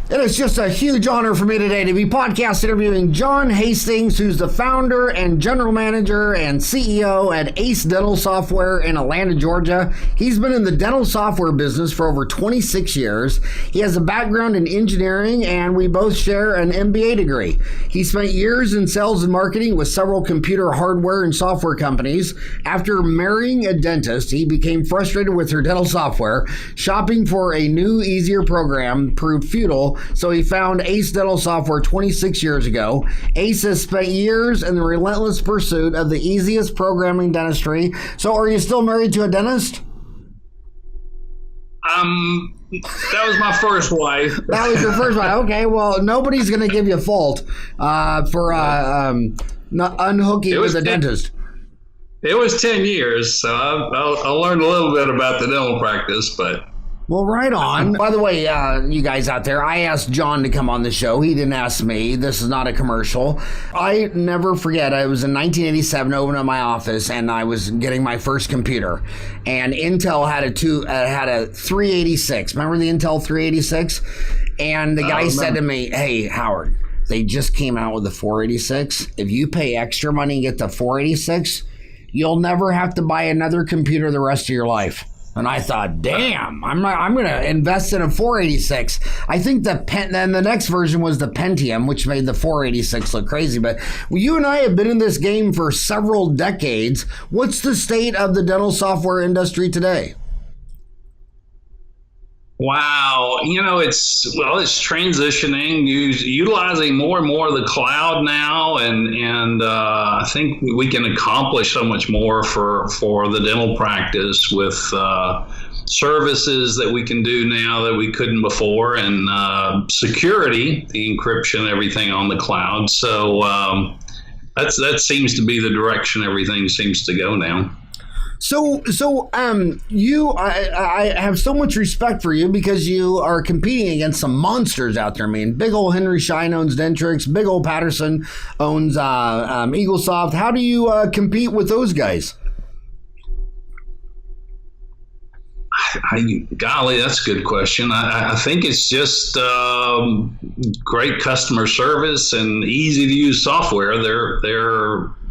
It is just a huge honor for me today to be podcast interviewing John Hastings, who's the founder and general manager and CEO at Ace Dental Software in Atlanta, Georgia. He's been in the dental software business for over 26 years. He has a background in engineering, and we both share an MBA degree. He spent years in sales and marketing with several computer hardware and software companies. After marrying a dentist, he became frustrated with her dental software. Shopping for a new, easier program proved futile, so he found Ace Dental Software 26 years ago. Ace has spent years in the relentless pursuit of the easiest programming dentistry. So are you still married to a dentist? That was my first wife. That was your first wife. Okay, well, nobody's going to give you a fault for unhooking with a dentist. It was 10 years, so I learned a little bit about the dental practice, but... Well, right on. By the way, you guys out there, I asked John to come on the show. He didn't ask me. This is not a commercial. I never forget, I was in 1987, opened up my office, and I was getting my first computer. And Intel had a 386. Remember the Intel 386? And the guy said to me, "Hey, Howard, they just came out with the 486. If you pay extra money and get the 486, you'll never have to buy another computer the rest of your life." And I thought, damn, I'm going to invest in a 486. I think then the next version was the Pentium, which made the 486 look crazy. But you and I have been in this game for several decades. What's the state of the dental software industry today? Wow. It's transitioning, utilizing more and more of the cloud now. And I think we can accomplish so much more for the dental practice with services that we can do now that we couldn't before, and security, the encryption, everything on the cloud. So that seems to be the direction everything seems to go now. So, I have so much respect for you because you are competing against some monsters out there. I mean, big old Henry Schein owns Dentrix, big old Patterson owns Eaglesoft. How do you compete with those guys? Golly, that's a good question. I think it's just great customer service and easy to use software.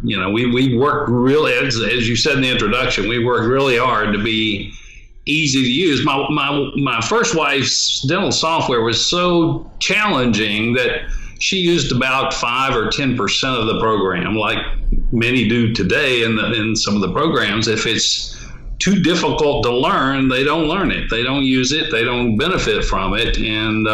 We work really, as you said in the introduction, we work really hard to be easy to use. My first wife's dental software was so challenging that she used about 5 or 10% of the program, like many do today in some of the programs. If it's too difficult to learn, they don't learn it. They don't use it. They don't benefit from it. And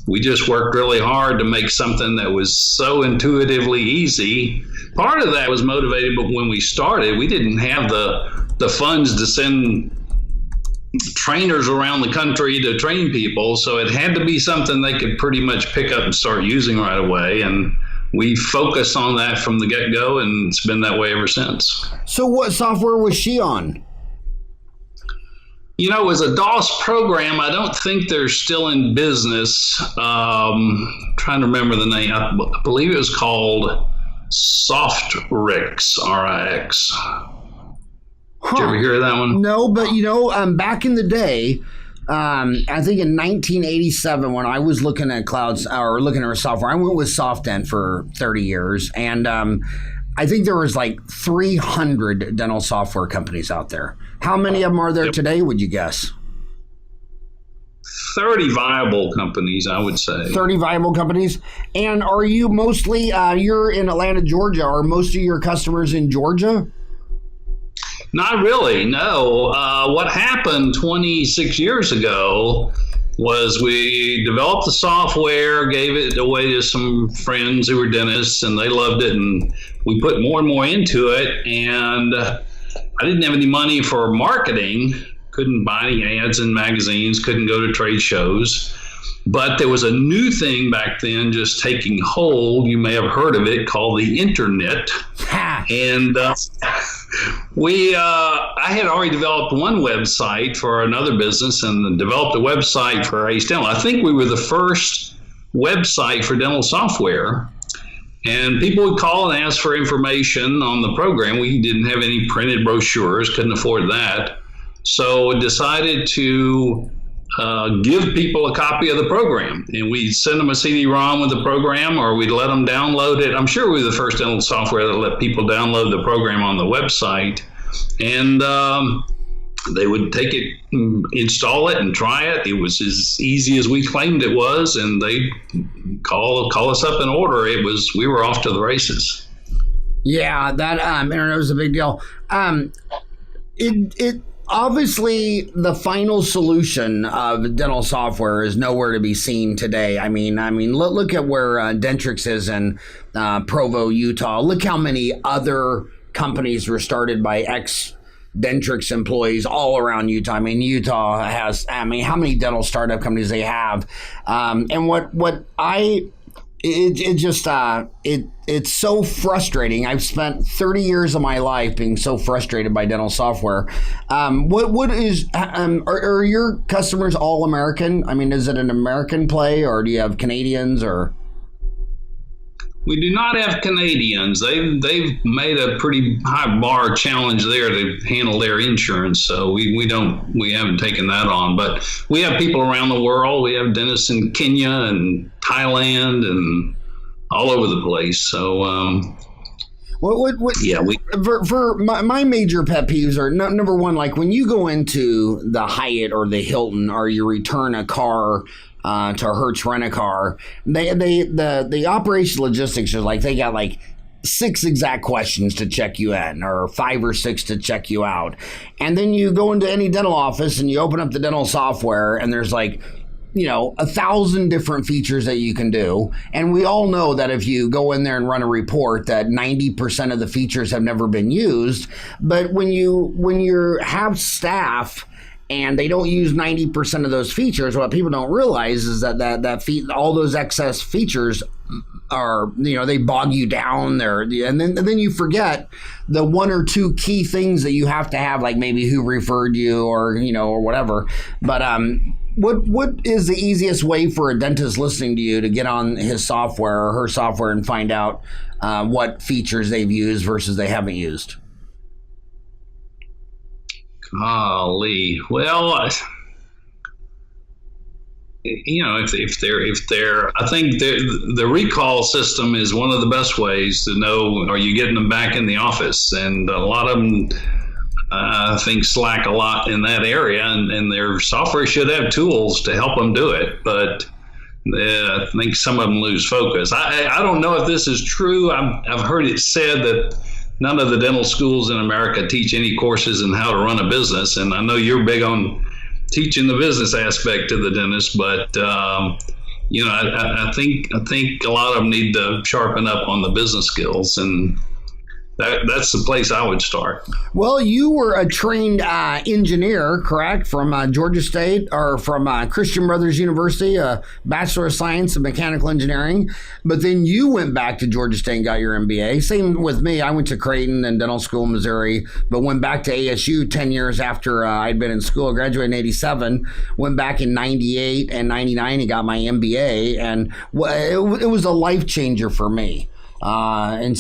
we just worked really hard to make something that was so intuitively easy. Part of that was motivated, but when we started, we didn't have the funds to send trainers around the country to train people. So it had to be something they could pretty much pick up and start using right away. And we focused on that from the get-go, and it's been that way ever since. So what software was she on? It was a DOS program. I don't think they're still in business. Trying to remember the name. I believe it was called Softrix, RIX. Did you ever hear of that one? No, but back in the day, I think in 1987, when I was looking at clouds or looking at software, I went with SoftDent for 30 years. And I think there was like 300 dental software companies out there. How many of them are there today, would you guess? 30 viable companies, I would say. 30 viable companies. And are you mostly, you're in Atlanta, Georgia. Are most of your customers in Georgia? Not really, no. What happened 26 years ago was we developed the software, gave it away to some friends who were dentists, and they loved it, and we put more and more into it, and I didn't have any money for marketing, couldn't buy any ads in magazines, couldn't go to trade shows. But there was a new thing back then just taking hold. You may have heard of it, called the internet. And I had already developed one website for another business and developed a website for Ace Dental. I think we were the first website for dental software. And people would call and ask for information on the program. We didn't have any printed brochures, couldn't afford that. So decided to give people a copy of the program, and we'd send them a CD-ROM with the program, or we'd let them download it. I'm sure we were the first dental software that let people download the program on the website, and they would take it, install it, and try it. It was as easy as we claimed it was, and they'd call us up and order. We were off to the races. Yeah, that internet was a big deal. It obviously the final solution of dental software is nowhere to be seen today. I mean, look at where Dentrix is in Provo, Utah. Look how many other companies were started by Dentrix employees all around Utah. I mean, Utah has, how many dental startup companies they have. It's so frustrating. I've spent 30 years of my life being so frustrated by dental software. Are your customers all American? I mean, is it an American play, or do you have Canadians, or? We do not have Canadians. They've made a pretty high bar challenge there to handle their insurance, so we haven't taken that on. But we have people around the world. We have dentists in Kenya and Thailand and all over the place. So for my major pet peeves are number one, like when you go into the Hyatt or the Hilton, or you return a car to Hertz Rent-A-Car, the operation logistics are like, they got like 6 exact questions to check you in, or 5 or 6 to check you out. And then you go into any dental office and you open up the dental software, and there's like, 1,000 different features that you can do. And we all know that if you go in there and run a report, that 90% of the features have never been used. But when you have staff and they don't use 90% of those features, what people don't realize is that all those excess features are, they bog you down there. And then you forget the 1 or 2 key things that you have to have, like maybe who referred you, or, or whatever. But, what is the easiest way for a dentist listening to you to get on his software or her software and find out what features they've used versus they haven't used? Golly. Well, if they're, I think the recall system is one of the best ways to know, are you getting them back in the office? And a lot of them, I think, slack a lot in that area, and their software should have tools to help them do it. But I think some of them lose focus. I don't know if this is true. I've heard it said that none of the dental schools in America teach any courses in how to run a business. And I know you're big on teaching the business aspect to the dentist, but I think a lot of them need to sharpen up on the business skills, and that's the place I would start. Well, you were a trained engineer, correct, from Georgia State, or from Christian Brothers University, a Bachelor of Science in Mechanical Engineering. But then you went back to Georgia State and got your MBA. Same with me. I went to Creighton and Dental School, Missouri, but went back to ASU 10 years after I'd been in school. Graduated in 87, went back in 98 and 99 and got my MBA. And it was a life changer for me. I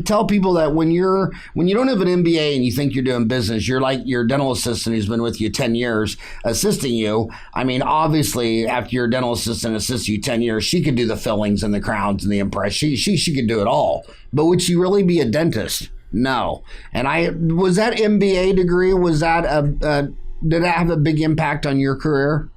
tell people that when you don't have an MBA and you think you're doing business, you're like your dental assistant who's been with you 10 years assisting you. I mean, obviously, after your dental assistant assists you 10 years, she could do the fillings and the crowns and the impress. She could do it all. But would she really be a dentist? No. And was that MBA degree, did that have a big impact on your career?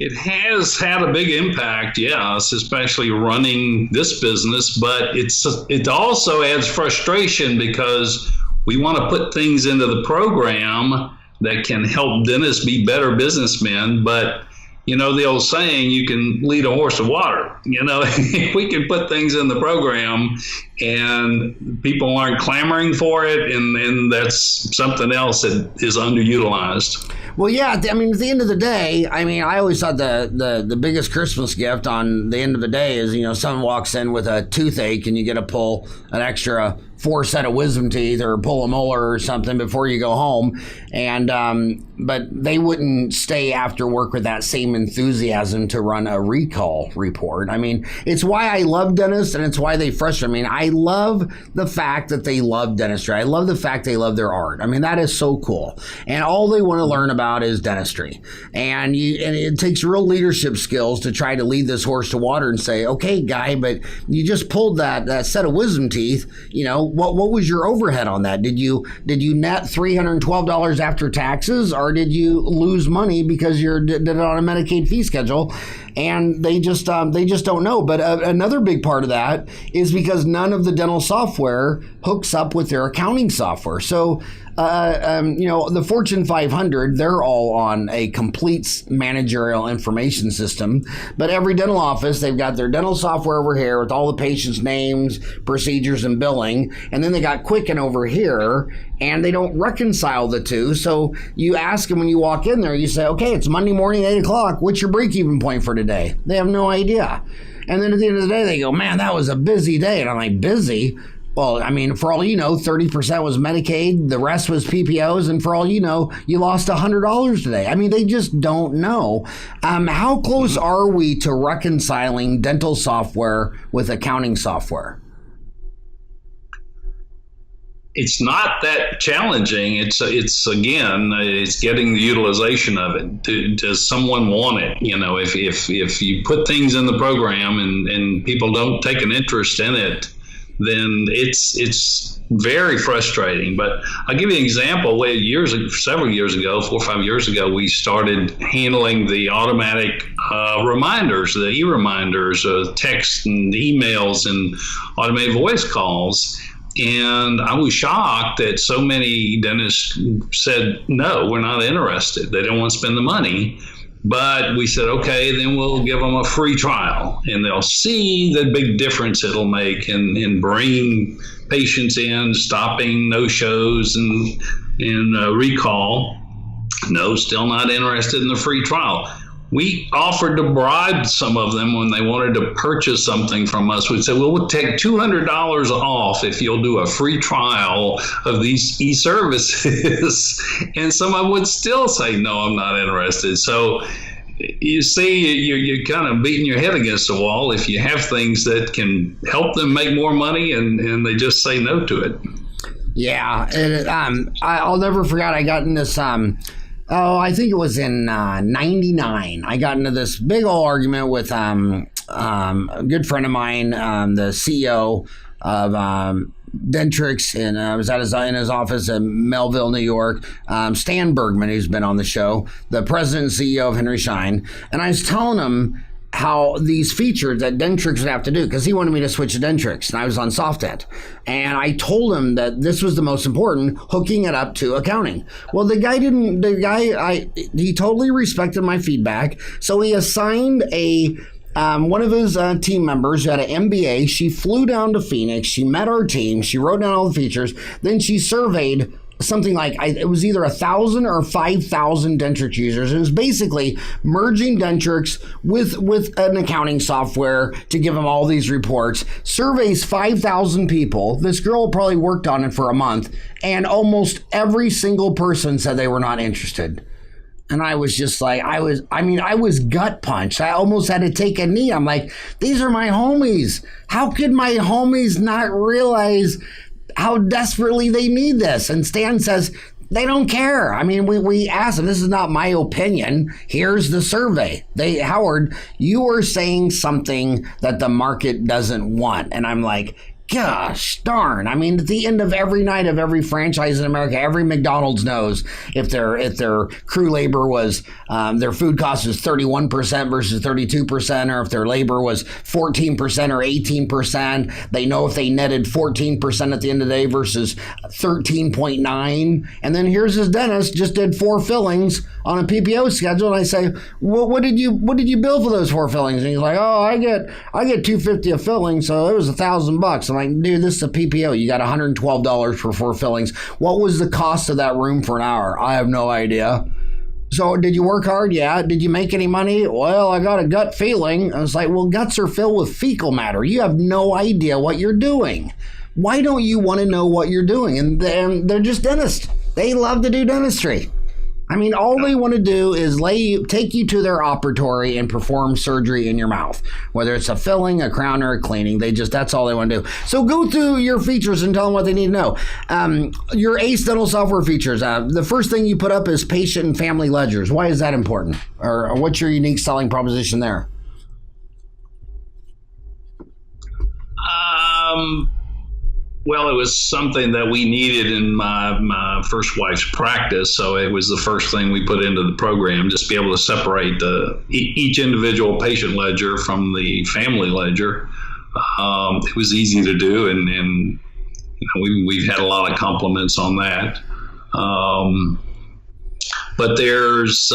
It has had a big impact, yes, especially running this business, but it also adds frustration because we want to put things into the program that can help dentists be better businessmen, but the old saying, you can lead a horse to water. If we can put things in the program and people aren't clamoring for it, and that's something else that is underutilized. Well, yeah, at the end of the day, I always thought the biggest Christmas gift on the end of the day is, someone walks in with a toothache and you get to pull an extra 4 set of wisdom teeth or pull a molar or something before you go home. And but they wouldn't stay after work with that same enthusiasm to run a recall report. I mean, it's why I love dentists, and it's why they frustrate me. I love the fact that they love dentistry. I love the fact they love their art. I mean, that is so cool. And all they want to learn about is dentistry. And it takes real leadership skills to try to lead this horse to water and say, okay, guy, but you just pulled that set of wisdom teeth. You know, what was your overhead on that? Did you net $312 after taxes, or did you lose money because you did it on a Medicaid fee schedule? And they just don't know. But another big part of that is because none of the dental software hooks up with their accounting software. So the Fortune 500, they're all on a complete managerial information system. But every dental office, they've got their dental software over here with all the patients' names, procedures, and billing. And then they got Quicken over here, and they don't reconcile the two. So you ask them when you walk in there, you say, okay, it's Monday morning, 8 o'clock. What's your break-even point for today? They have no idea. And then at the end of the day, they go, man, that was a busy day. And I'm like, busy? Well, I mean, for all you know, 30% was Medicaid, the rest was PPOs, and for all you know, you lost $100 today. I mean, they just don't know. How close are we to reconciling dental software with accounting software? It's not that challenging. It's getting the utilization of it. Does someone want it? You know, if you put things in the program and people don't take an interest in it, then it's very frustrating. But I'll give you an example. Several years ago, 4 or 5 years ago, we started handling the automatic reminders, the e-reminders, text and emails and automated voice calls. And I was shocked that so many dentists said, no, we're not interested. They don't want to spend the money. But we said, okay, then we'll give them a free trial, and they'll see the big difference it'll make in bringing patients in, stopping no-shows and recall. No, still not interested in the free trial. We offered to bribe some of them when they wanted to purchase something from us. We'd say, well, we'll take $200 off if you'll do a free trial of these e-services. And some of them would still say, no, I'm not interested. So you see, you're kind of beating your head against the wall if you have things that can help them make more money and they just say no to it. Yeah. I'll never forget, I got in this... I think it was in 99. I got into this big old argument with a good friend of mine, the CEO of Dentrix, and I was in his office in Melville, New York, Stan Bergman, who's been on the show, the president and CEO of Henry Schein. And I was telling him how these features that Dentrix would have to do, because he wanted me to switch to Dentrix, and I was on SoftDent. And I told him that this was the most important, hooking it up to accounting. Well, he totally respected my feedback, so he assigned one of his team members who had an MBA. She flew down to Phoenix, she met our team, she wrote down all the features, then she surveyed something like, it was either 1,000 or 5,000 Dentrix users. It was basically merging Dentrix with an accounting software to give them all these reports. Surveys 5,000 people. This girl probably worked on it for a month, and almost every single person said they were not interested. And I was just like, I was gut punched. I almost had to take a knee. I'm like, these are my homies. How could my homies not realize how desperately they need this? And Stan says, they don't care. I mean, we asked them, this is not my opinion. Here's the survey. Howard, you are saying something that the market doesn't want. And I'm like, gosh darn. I mean, at the end of every night of every franchise in America, every McDonald's knows if their crew labor was, their food cost was 31% versus 32%, or if their labor was 14% or 18%. They know if they netted 14% at the end of the day versus 13.9. And then here's his dentist, just did 4 fillings on a PPO schedule. And I say, well, what did you bill for those 4 fillings? And he's like, oh, I get $250 a filling, so it was $1,000. I'm like, dude, this is a PPO. You got $112 for 4 fillings. What was the cost of that room for an hour? I have no idea. So did you work hard? Yeah. Did you make any money? Well, I got a gut feeling. I was like, well, guts are filled with fecal matter. You have no idea what you're doing. why don't you want to know what you're doing? And they're just dentists. They love to do dentistry. I mean, all they want to do is take you to their operatory and perform surgery in your mouth, whether it's a filling, a crown, or a cleaning. That's all they want to do. So go through your features and tell them what they need to know. Your ACE dental software features. The first thing you put up is patient and family ledgers. Why is that important? Or what's your unique selling proposition there? Well, it was something that we needed in my first wife's practice, so it was the first thing we put into the program, just be able to separate each individual patient ledger from the family ledger. It was easy to do, and we've had a lot of compliments on that. But there's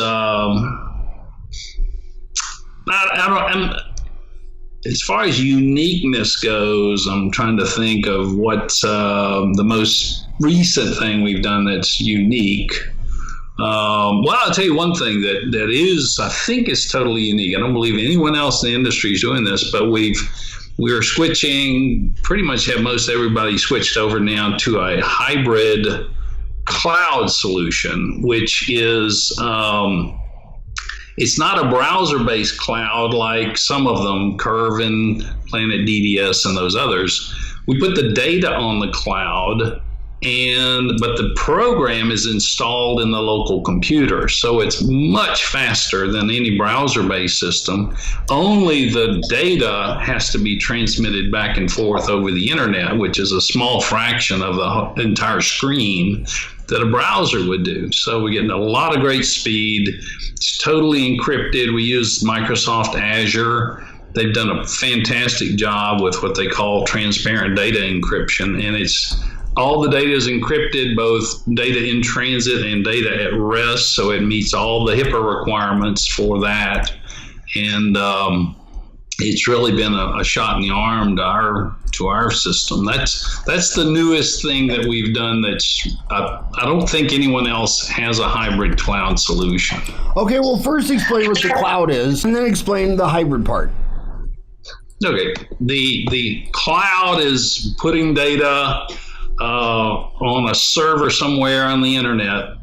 as far as uniqueness goes, I'm trying to think of what's the most recent thing we've done that's unique. Well, I'll tell you one thing that is, I think, is totally unique. I don't believe anyone else in the industry is doing this, but we're switching, pretty much have most everybody switched over now to a hybrid cloud solution, which is it's not a browser-based cloud like some of them, Curve and Planet DDS and those others. We put the data on the cloud, but the program is installed in the local computer. So it's much faster than any browser-based system. Only the data has to be transmitted back and forth over the internet, which is a small fraction of the entire screen that a browser would do. So we're getting a lot of great speed. It's totally encrypted. We use Microsoft Azure. They've done a fantastic job with what they call transparent data encryption, and all the data is encrypted, both data in transit and data at rest, so it meets all the HIPAA requirements for that. And it's really been a shot in the arm to our system. That's the newest thing that we've done. I don't think anyone else has a hybrid cloud solution. Okay, well, first explain what the cloud is, and then explain the hybrid part. Okay, the cloud is putting data on a server somewhere on the internet,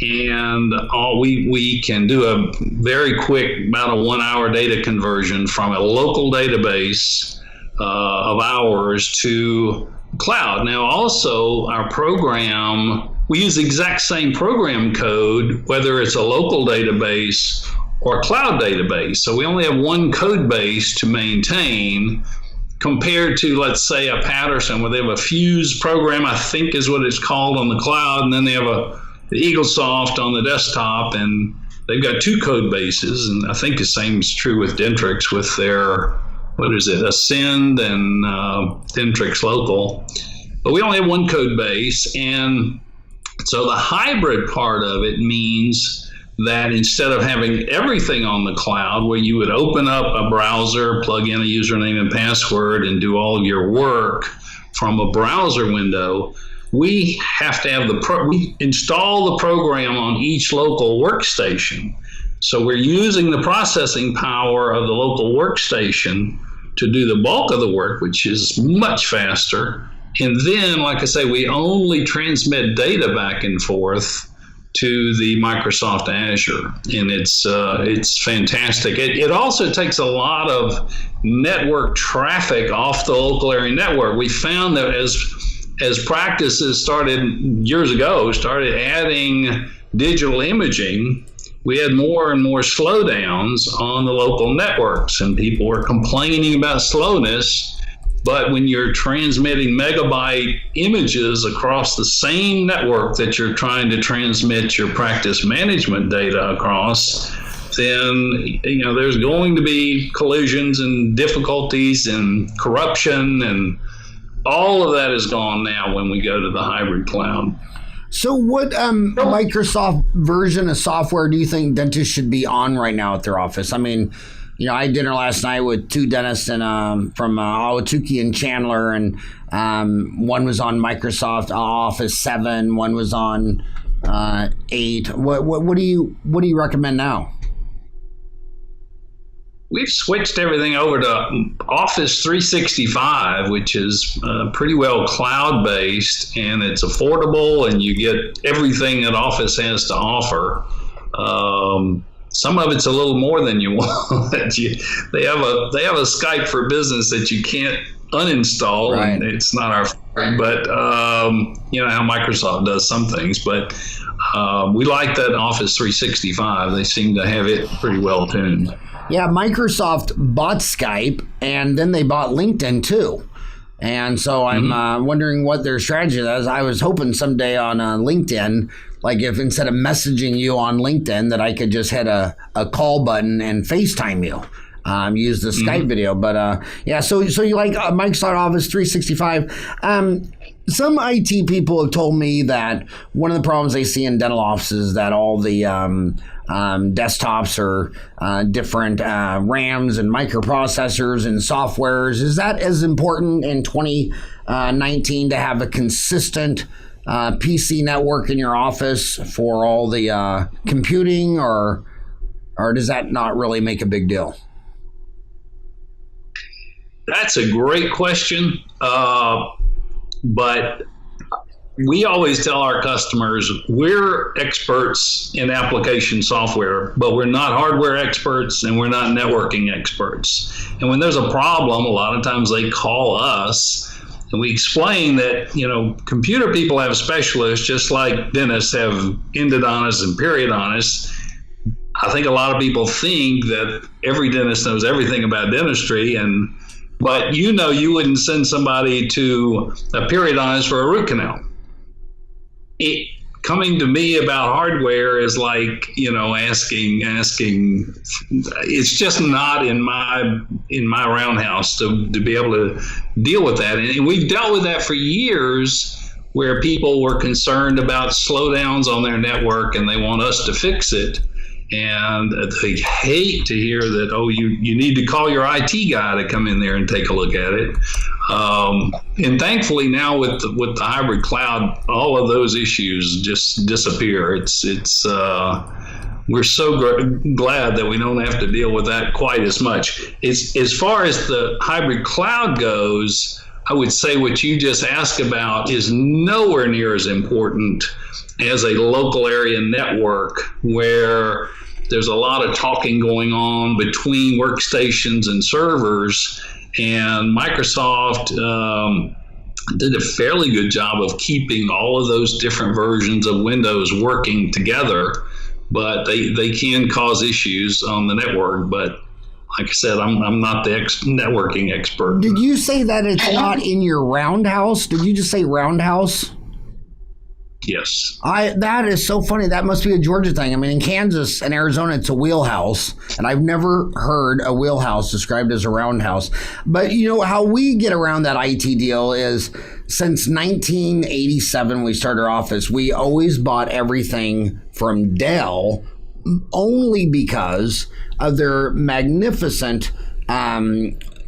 and we can do a very quick, about a 1 hour data conversion from a local database of ours to cloud. Now, also, our program, we use the exact same program code, whether it's a local database or a cloud database. So we only have one code base to maintain, compared to, let's say, a Patterson, where they have a Fuse program, I think is what it's called, on the cloud, and then they have the EagleSoft on the desktop, and they've got two code bases. And I think the same is true with Dentrix with their, Ascend and Dentrix Local. But we only have one code base, and so the hybrid part of it means that instead of having everything on the cloud, where you would open up a browser, plug in a username and password, and do all of your work from a browser window, we have to have we install the program on each local workstation. So we're using the processing power of the local workstation to do the bulk of the work, which is much faster. And then, like I say, we only transmit data back and forth to the Microsoft Azure, and it's fantastic. It also takes a lot of network traffic off the local area network. We found that as practices started adding digital imaging, we had more and more slowdowns on the local networks, and people were complaining about slowness. But when you're transmitting megabyte images across the same network that you're trying to transmit your practice management data across, then there's going to be collisions and difficulties and corruption, and all of that is gone now when we go to the hybrid cloud. So what Microsoft version of software do you think dentists should be on right now at their office? I mean, I had dinner last night with two dentists from Ahwatukee and Chandler, and one was on Microsoft Office 7, one was on 8. What do you recommend now? we've switched everything over to Office 365, which is pretty well cloud-based, and it's affordable, and you get everything that Office has to offer. Some of it's a little more than you want. They have a Skype for Business that you can't uninstall, right. And it's not our fault, but you know how Microsoft does some things. But we like that Office 365. They seem to have it pretty well tuned. Yeah, Microsoft bought Skype, and then they bought LinkedIn too. And so I'm wondering what their strategy is. I was hoping someday on LinkedIn, like if instead of messaging you on LinkedIn, that I could just hit a call button and FaceTime you. Use the Skype video. But yeah, so you like Microsoft Office 365. Some IT people have told me that one of the problems they see in dental offices is that all the desktops are different RAMs and microprocessors and softwares. Is that as important in 2019 to have a consistent PC network in your office for all the computing, or does that not really make a big deal? That's a great question. But we always tell our customers we're experts in application software, but we're not hardware experts and we're not networking experts. And when there's a problem, a lot of times they call us and we explain that, you know, computer people have specialists just like dentists have endodontists and periodontists. I think a lot of people think that every dentist knows everything about dentistry, but you know, you wouldn't send somebody to a periodontist for a root canal. Coming to me about hardware is like, you know, asking. It's just not in my roundhouse to be able to deal with that. And we've dealt with that for years, where people were concerned about slowdowns on their network and they want us to fix it. And they hate to hear that, oh, you need to call your IT guy to come in there and take a look at it. And thankfully now with the hybrid cloud, all of those issues just disappear. We're so glad that we don't have to deal with that quite as much. As far as the hybrid cloud goes, I would say what you just asked about is nowhere near as important as a local area network where there's a lot of talking going on between workstations and servers, and Microsoft did a fairly good job of keeping all of those different versions of Windows working together, but they can cause issues on the network. But like I said, I'm not the networking expert. Did you say that it's not in your roundhouse? Did you just say roundhouse? Yes. That is so funny. That must be a Georgia thing. I mean, in Kansas and Arizona, it's a wheelhouse, and I've never heard a wheelhouse described as a roundhouse. But you know how we get around that IT deal is since 1987, we started our office. We always bought everything from Dell, only because of their magnificent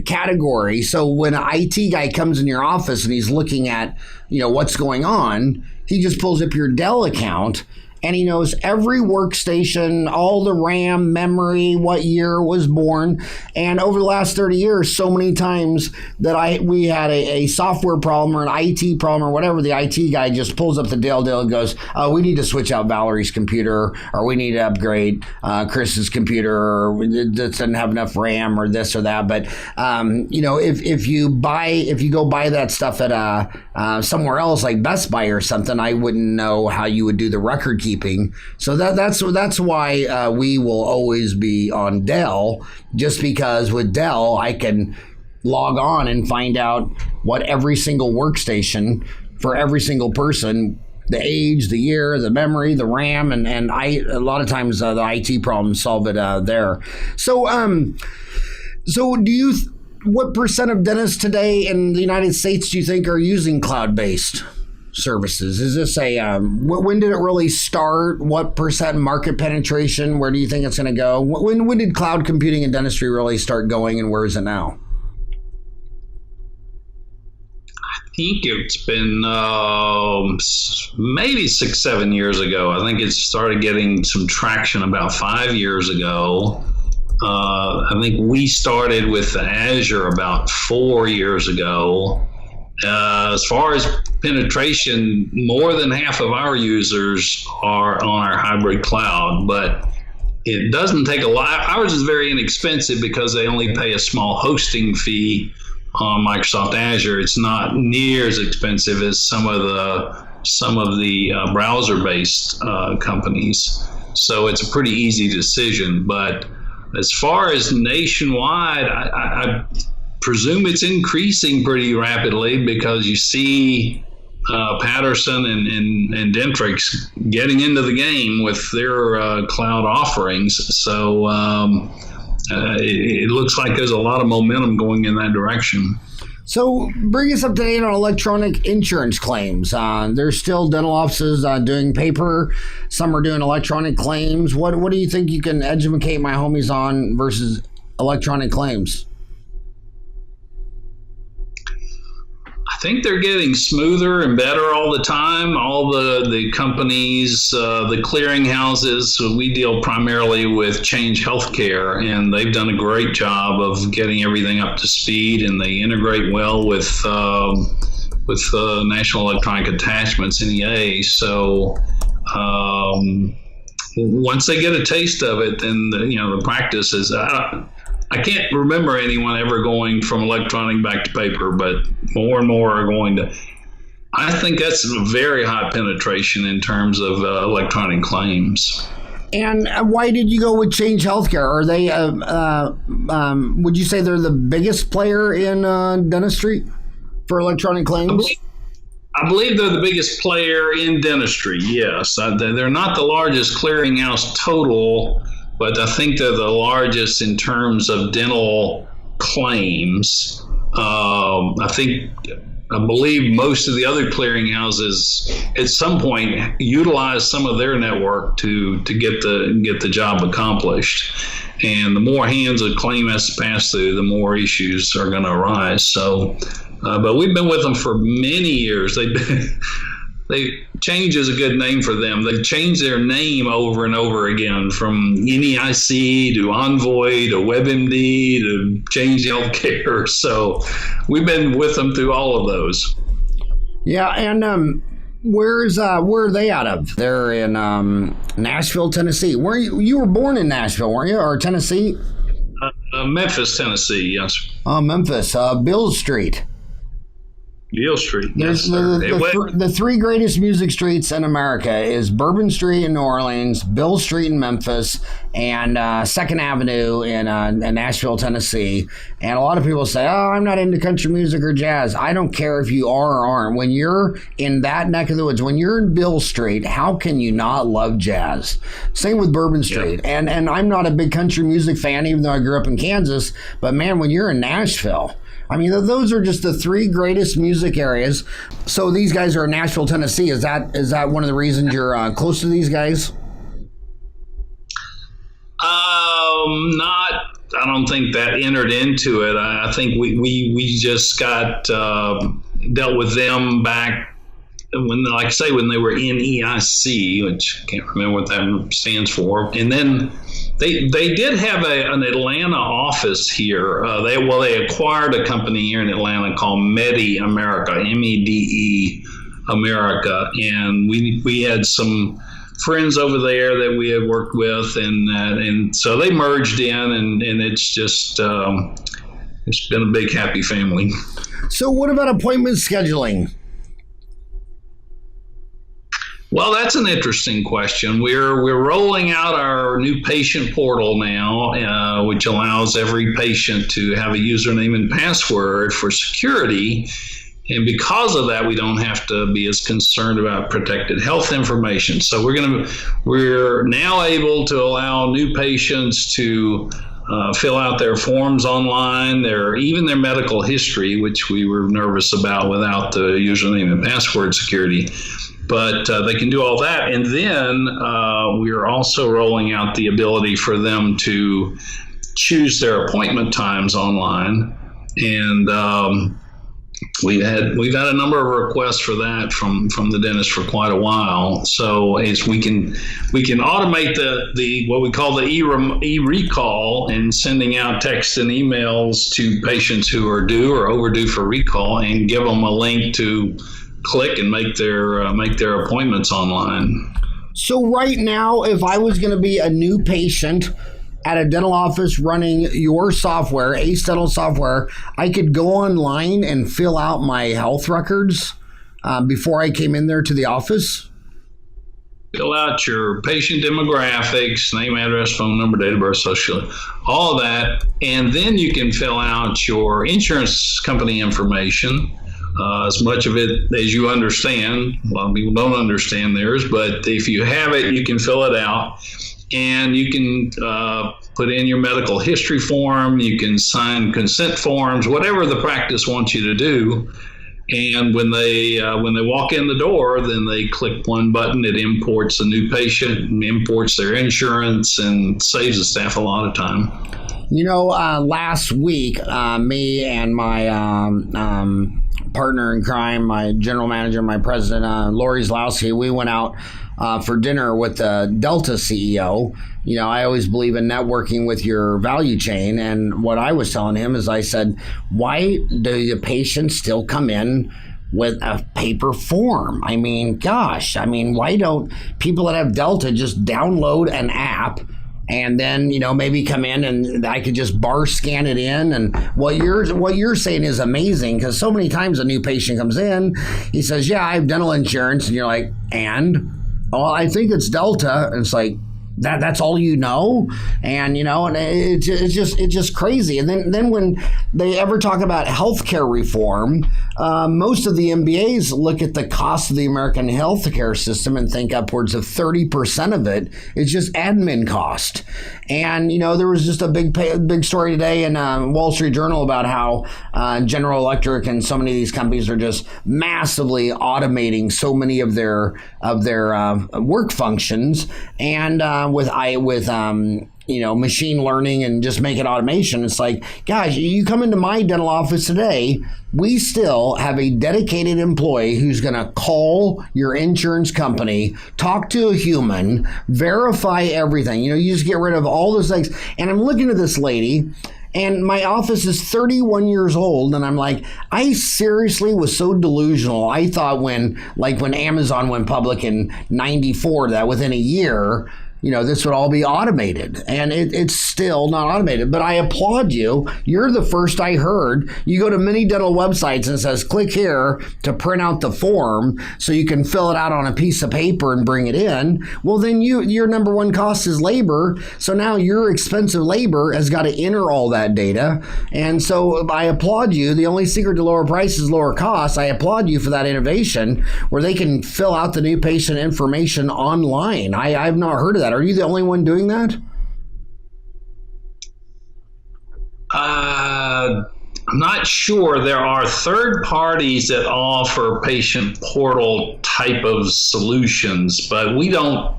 category. So when an IT guy comes in your office and he's looking at, you know, what's going on, he just pulls up your Dell account and he knows every workstation, all the RAM, memory, what year it was born. And over the last 30 years, so many times that we had a software problem or an IT problem or whatever, the IT guy just pulls up the Dell and goes, oh, we need to switch out Valerie's computer, or we need to upgrade Chris's computer, or it doesn't have enough RAM, or this or that. But you know, if you go buy that stuff at somewhere else like Best Buy or something, I wouldn't know how you would do the record keeping. So that's why we will always be on Dell, just because with Dell I can log on and find out what every single workstation for every single person, the age, the year, the memory, the RAM, and a lot of times the IT problems solve it there. So what percent of dentists today in the United States do you think are using cloud-based services? Is this when did it really start? What percent market penetration? Where do you think it's going to go? When did cloud computing in dentistry really start going, and where is it now? I think it's been maybe 6-7 years ago. I think it started getting some traction about 5 years ago. I think we started with Azure about 4 years ago. As far as penetration, more than half of our users are on our hybrid cloud, but it doesn't take a lot. Ours is very inexpensive because they only pay a small hosting fee on Microsoft Azure. It's not near as expensive as some of the browser-based companies. So it's a pretty easy decision. But as far as nationwide, I presume it's increasing pretty rapidly because you see Patterson and Dentrix getting into the game with their cloud offerings. So it looks like there's a lot of momentum going in that direction. So bring us up to date on electronic insurance claims. There's still dental offices doing paper. Some are doing electronic claims. What do you think you can educate my homies on versus electronic claims? I think they're getting smoother and better all the time. All the companies, the clearinghouses, we deal primarily with Change Healthcare, and they've done a great job of getting everything up to speed, and they integrate well with National Electronic Attachments, NEA. So once they get a taste of it, then the practice is. I can't remember anyone ever going from electronic back to paper, but more and more are going to. I think that's a very high penetration in terms of electronic claims. And why did you go with Change Healthcare? Are they, would you say they're the biggest player in dentistry for electronic claims? I believe they're the biggest player in dentistry, yes. They're not the largest clearinghouse total, but I think they're the largest in terms of dental claims. I believe most of the other clearinghouses at some point utilize some of their network to get the job accomplished. And the more hands a claim has to pass through, the more issues are going to arise. So, but we've been with them for many years. Change is a good name for them. They changed their name over and over again, from NEIC to Envoy to WebMD to Change Healthcare. So we've been with them through all of those. Yeah, and where are they out of? They're in Nashville, Tennessee. Where you were born in Nashville, weren't you, or Tennessee? Memphis, Tennessee. Yes. Memphis, Bill Street. Beale Street. Yes, the three greatest music streets in America is Bourbon Street in New Orleans, Bill Street in Memphis, and 2nd Avenue in Nashville, Tennessee. And a lot of people say, oh, I'm not into country music or jazz. I don't care if you are or aren't. When you're in that neck of the woods, when you're in Bill Street, how can you not love jazz? Same with Bourbon Street. Yeah. And I'm not a big country music fan, even though I grew up in Kansas. But man, when you're in Nashville, I mean, those are just the three greatest music areas. So these guys are in Nashville, Tennessee. Is that one of the reasons you're close to these guys? I don't think that entered into it. I think we just got dealt with them back when, like I say, when they were in EIC, which I can't remember what that stands for. And then they did have an Atlanta office here. They acquired a company here in Atlanta called Medi America, MEDE America, and we had some friends over there that we had worked with, and so they merged in, and it's just it's been a big happy family. So what about appointment scheduling? Well, that's an interesting question. We're rolling out our new patient portal now, which allows every patient to have a username and password for security. And because of that, we don't have to be as concerned about protected health information. So we're now able to allow new patients to fill out their forms online, even their medical history, which we were nervous about without the username and password security. But they can do all that. And then we are also rolling out the ability for them to choose their appointment times online. And we've had a number of requests for that from the dentist for quite a while. So as we can automate the what we call the e-recall and sending out texts and emails to patients who are due or overdue for recall, and give them a link to click and make their appointments online. So right now, if I was going to be a new patient at a dental office running your software, Ace Dental software, I could go online and fill out my health records before I came in there to the office? Fill out your patient demographics, name, address, phone number, date of birth, social, all of that. And then you can fill out your insurance company information, as much of it as you understand. A lot of people don't understand theirs, but if you have it, you can fill it out. And you can put in your medical history form. You can sign consent forms, whatever the practice wants you to do. And when they walk in the door, then they click one button. It imports a new patient, imports their insurance, and saves the staff a lot of time. Last week, me and my partner in crime, my general manager, my president, Lori Zlowski, we went out for dinner with the Delta CEO. I always believe in networking with your value chain. And what I was telling him is I said, why do the patients still come in with a paper form? I mean, gosh, why don't people that have Delta just download an app and then, maybe come in and I could just bar scan it in? And what you're saying is amazing, because so many times a new patient comes in, he says, yeah, I have dental insurance. And you're like, and? Well, I think it's Delta. And it's like, that's all you know? And, and it's just crazy. And then when they ever talk about healthcare reform, most of the MBAs look at the cost of the American healthcare system and think upwards of 30% of it is just admin cost. And, there was just a big story today in Wall Street Journal about how General Electric and so many of these companies are just massively automating so many of their work functions, and with machine learning and just make it automation. It's like, guys, you come into my dental office today, we still have a dedicated employee who's going to call your insurance company, talk to a human, verify everything. You just get rid of all those things. And I'm looking at this lady, and my office is 31 years old. And I'm like, I seriously was so delusional. I thought when Amazon went public in 94, that within a year, this would all be automated, and it's still not automated. But I applaud you. You're the first I heard. You go to many dental websites and it says, click here to print out the form so you can fill it out on a piece of paper and bring it in. Well, then your number one cost is labor. So now your expensive labor has got to enter all that data. And so I applaud you. The only secret to lower prices is lower costs. I applaud you for that innovation where they can fill out the new patient information online. I've not heard of that. Are you the only one doing that? I'm not sure. There are third parties that offer patient portal type of solutions, but we don't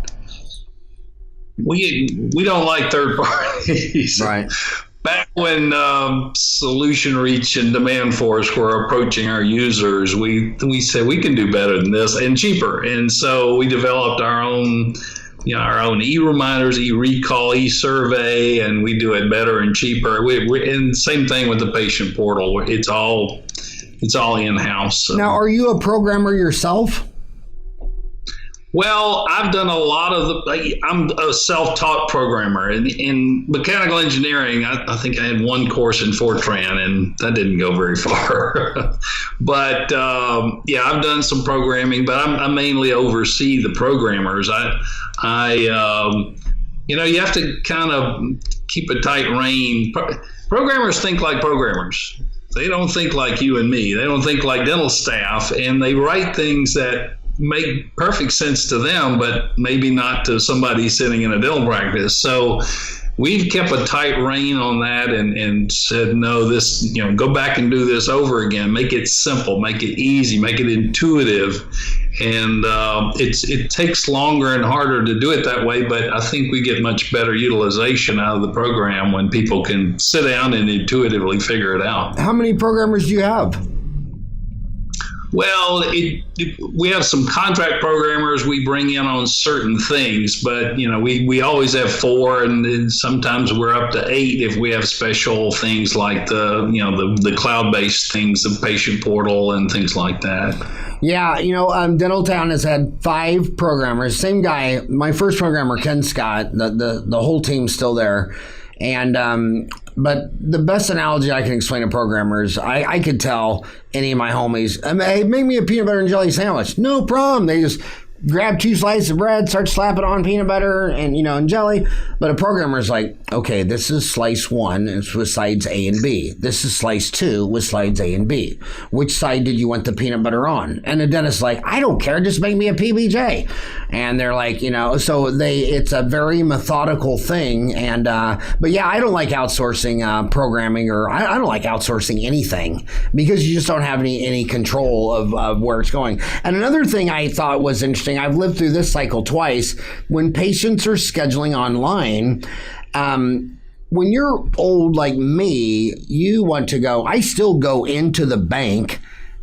like third parties. Right. Back when Solution Reach and Demand Force were approaching our users, we said we can do better than this and cheaper, and so we developed our own e-reminders, e-recall, e-survey, and we do it better and cheaper. And same thing with the patient portal. It's all in-house. So. Now, are you a programmer yourself? Well, I've done a lot of I'm a self-taught programmer. In mechanical engineering, I think I had one course in Fortran, and that didn't go very far. But I've done some programming, but I mainly oversee the programmers. You have to kind of keep a tight rein. Programmers think like programmers. They don't think like you and me. They don't think like dental staff, and they write things that make perfect sense to them, but maybe not to somebody sitting in a dental practice. So we've kept a tight rein on that and said, no, go back and do this over again. Make it simple, make it easy, make it intuitive. And it takes longer and harder to do it that way, but I think we get much better utilization out of the program when people can sit down and intuitively figure it out. How many programmers do you have? Well, we have some contract programmers we bring in on certain things, but we always have 4, and then sometimes we're up to 8 if we have special things like the cloud-based things, the patient portal and things like that. Yeah, Dental Town has had 5 programmers. Same guy, my first programmer, Ken Scott. The whole team's still there, and but the best analogy I can explain to programmers, I could tell any of my homies, hey, make me a peanut butter and jelly sandwich. No problem. They just grab 2 slices of bread, start slapping on peanut butter and and jelly. But a programmer's like, okay, this is slice 1, it's with sides A and B. This is slice 2 with sides A and B. Which side did you want the peanut butter on? And the dentist's like, I don't care, just make me a PBJ. And they're like, so it's a very methodical thing. And but yeah, I don't like outsourcing programming, or I don't like outsourcing anything, because you just don't have any control of where it's going. And another thing I thought was interesting, I've lived through this cycle twice. When patients are scheduling online, when you're old like me, you want to go, I still go into the bank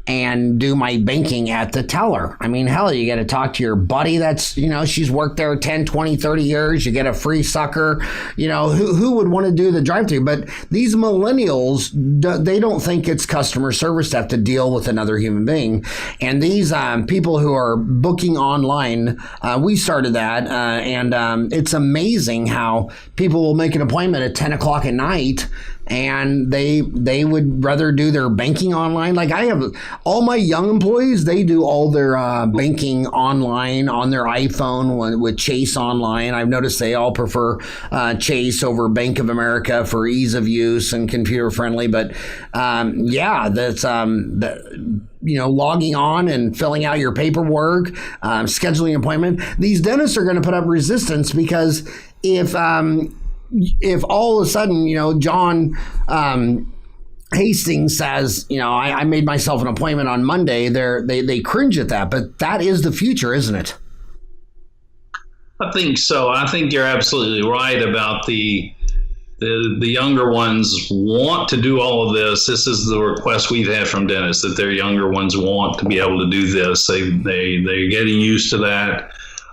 and do my banking at the teller. I mean, hell, you got to talk to your buddy that's, she's worked there 10, 20, 30 years. You get a free sucker. Who would want to do the drive-through? But these millennials, they don't think it's customer service to have to deal with another human being. And these people who are booking online, we started that. And it's amazing how people will make an appointment at 10 o'clock at night, and they would rather do their banking online. Like, I have all my young employees, they do all their banking online on their iPhone with Chase Online. I've noticed they all prefer Chase over Bank of America for ease of use and computer friendly. But that's logging on and filling out your paperwork, scheduling an appointment. These dentists are going to put up resistance, because if all of a sudden, John Hastings says, I made myself an appointment on Monday, they cringe at that. But that is the future, isn't it? I think so. I think you're absolutely right about the younger ones want to do all of this. This is the request we've had from dentists, that their younger ones want to be able to do this. They're getting used to that.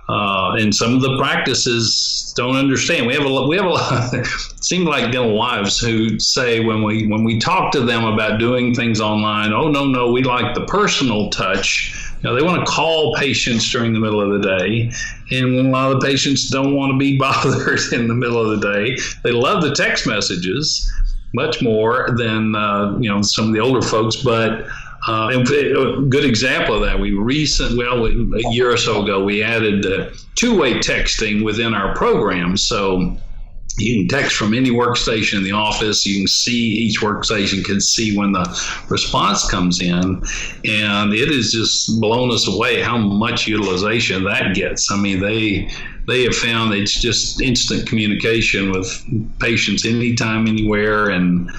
And some of the practices don't understand. We have a lot. It seems like dental wives who say when we talk to them about doing things online, oh no, we like the personal touch. They want to call patients during the middle of the day, and a lot of the patients don't want to be bothered in the middle of the day. They love the text messages much more than some of the older folks, but. A good example of that, a year or so ago, we added two-way texting within our program. So you can text from any workstation in the office. You can see, each workstation can see when the response comes in. And it has just blown us away how much utilization that gets. I mean, they have found it's just instant communication with patients anytime, anywhere, and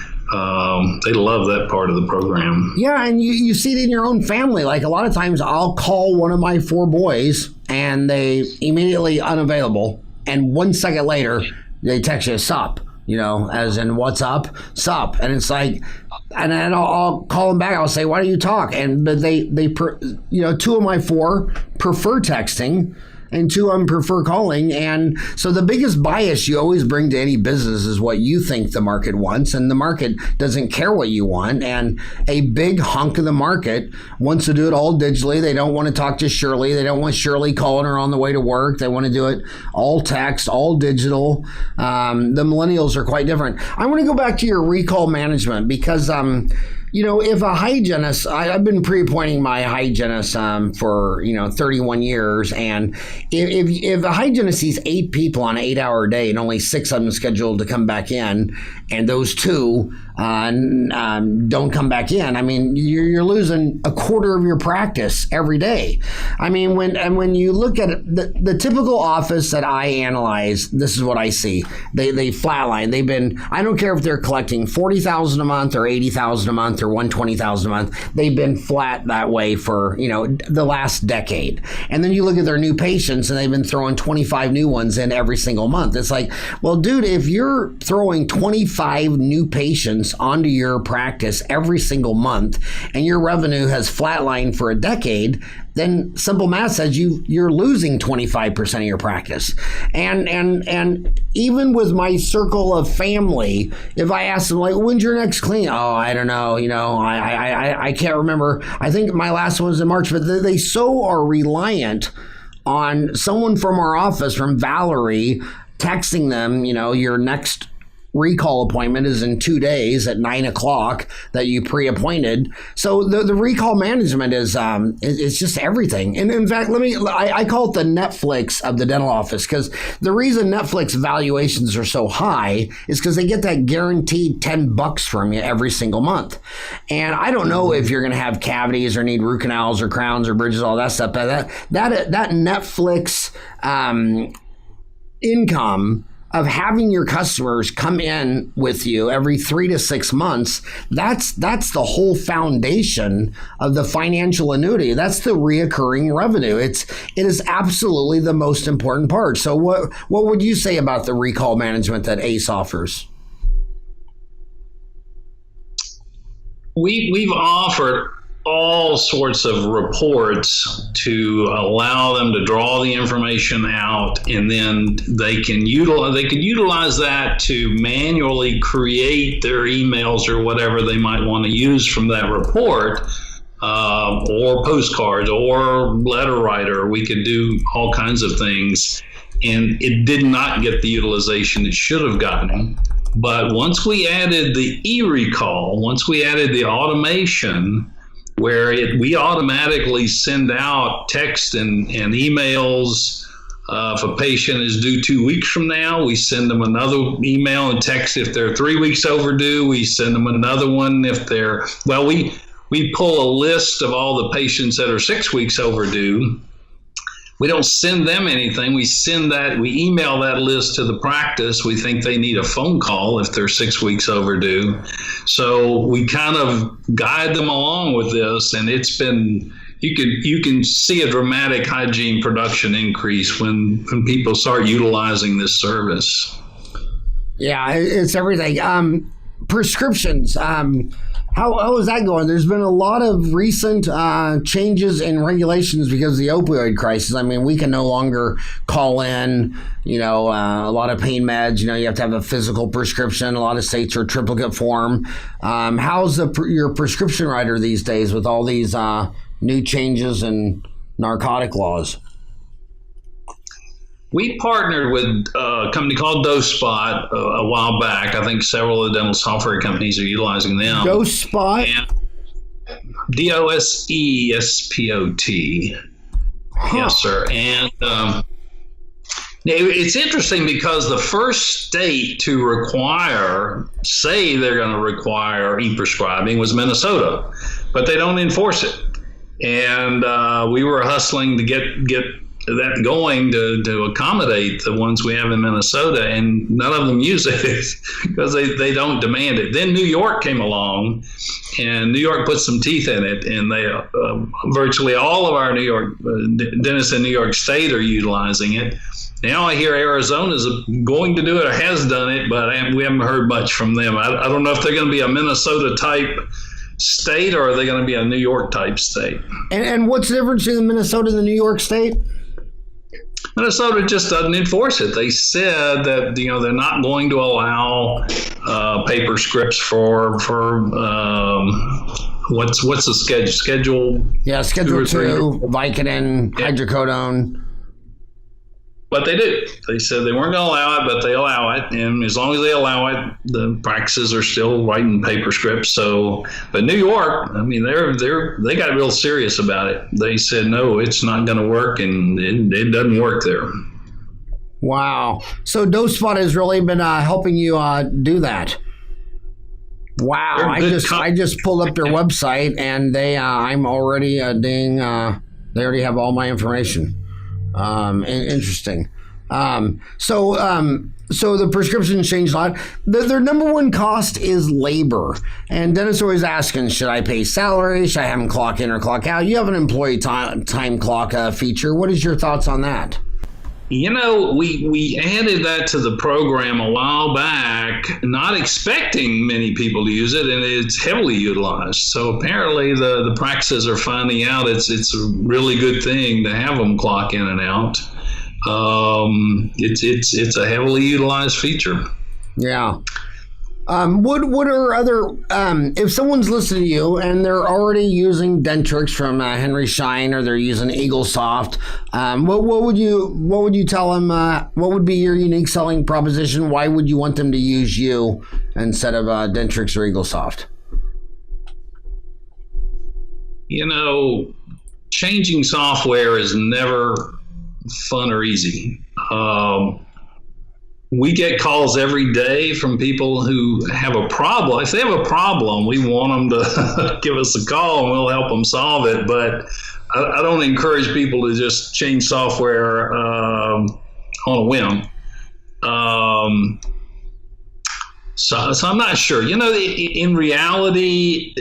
they love that part of the program. Yeah, and you see it in your own family. Like, a lot of times I'll call one of my 4 boys and they immediately unavailable, and 1 second later they text you sup, as in what's up, sup. And it's like, and then I'll call them back. I'll say, why don't you talk? But they 2 of my 4 prefer texting, and 2 of them prefer calling. And so the biggest bias you always bring to any business is what you think the market wants, and the market doesn't care what you want. And a big hunk of the market wants to do it all digitally. They don't want to talk to Shirley. They don't want Shirley calling her on the way to work. They want to do it all text, all digital. The millennials are quite different. I want to go back to your recall management, because if a hygienist, I've been pre-appointing my hygienist for 31 years, and if a hygienist sees 8 people on an 8-hour day and only 6 of them scheduled to come back in, and those 2 don't come back in, I mean, you're losing a quarter of your practice every day. I mean, when you look at it, the typical office that I analyze, this is what I see. They flatline. I don't care if they're collecting $40,000 a month or $80,000 a month or $120,000 a month. They've been flat that way for the last decade. And then you look at their new patients, and they've been throwing 25 new ones in every single month. It's like, well, dude, if you're throwing 25 new patients business onto your practice every single month, and your revenue has flatlined for a decade, then simple math says you're losing 25% of your practice. And even with my circle of family, if I ask them, like, when's your next clean? Oh, I don't know. I can't remember. I think my last one was in March, but they so are reliant on someone from our office, from Valerie, texting them, your next recall appointment is in 2 days at 9:00 that you pre-appointed. So the recall management is it's just everything. And in fact, I call it the Netflix of the dental office, because the reason Netflix valuations are so high is because they get that guaranteed $10 from you every single month. And I don't know if you're going to have cavities or need root canals or crowns or bridges, all that stuff, but that Netflix income of having your customers come in with you every 3 to 6 months, that's the whole foundation of the financial annuity. That's the reoccurring revenue. It is absolutely the most important part. So what would you say about the recall management that ACE offers? We've offered all sorts of reports to allow them to draw the information out, and then they could utilize that to manually create their emails or whatever they might want to use from that report, or postcards or letter writer. We could do all kinds of things, and it did not get the utilization it should have gotten. But once we added the e-recall, once we added the automation, where we automatically send out text and emails. If a patient is due 2 weeks from now, we send them another email and text. If they're 3 weeks overdue, we send them another one. We pull a list of all the patients that are 6 weeks overdue. We don't send them anything. We email that list to the practice. We think they need a phone call if they're 6 weeks overdue. So we kind of guide them along with this, and it's been, you can see a dramatic hygiene production increase when people start utilizing this service. Yeah, it's everything. Prescriptions. How is that going? There's been a lot of recent changes in regulations because of the opioid crisis. I mean, we can no longer call in, a lot of pain meds. You have to have a physical prescription. A lot of states are triplicate form. How's your prescription writer these days with all these new changes in narcotic laws? We partnered with a company called DoseSpot a while back. I think several of the dental software companies are utilizing them. DoseSpot? DoseSpot. Huh. Yes, sir. And it's interesting because the first state to say they're going to require e-prescribing was Minnesota, but they don't enforce it. And we were hustling to get that going to accommodate the ones we have in Minnesota, and none of them use it because they don't demand it. Then New York came along, and New York put some teeth in it, and they virtually all of our New York dentists in New York State are utilizing it. Now I hear Arizona's going to do it or has done it, but we haven't heard much from them. I don't know if they're going to be a Minnesota type state or are they going to be a New York type state. And what's the difference between Minnesota and the New York state? Minnesota just doesn't enforce it. They said that they're not going to allow paper scripts for what's the schedule? Yeah, Schedule 2, Vicodin, hydrocodone. But they do. They said they weren't going to allow it, but they allow it, and as long as they allow it, the practices are still writing paper scripts. So, but New York, I mean, they got real serious about it. They said no, it's not going to work, and it doesn't work there. Wow. So DoseSpot has really been helping you do that. Wow. I just pulled up their website, and I'm already they already have all my information. Interesting. So the prescription changed a lot. Their number one cost is labor. And dentists are always asking, should I pay salary? Should I have them clock in or clock out? You have an employee time clock feature. What is your thoughts on that? We added that to the program a while back, not expecting many people to use it, and it's heavily utilized. So apparently the practices are finding out it's a really good thing to have them clock in and out. It's a heavily utilized feature. Yeah. What are other, if someone's listening to you and they're already using Dentrix from Henry Schein, or they're using EagleSoft, what would you tell them, what would be your unique selling proposition? Why would you want them to use you instead of Dentrix or EagleSoft? Changing software is never fun or easy. We get calls every day from people who have a problem. If they have a problem, we want them to give us a call and we'll help them solve it. But I don't encourage people to just change software on a whim. So I'm not sure. In reality,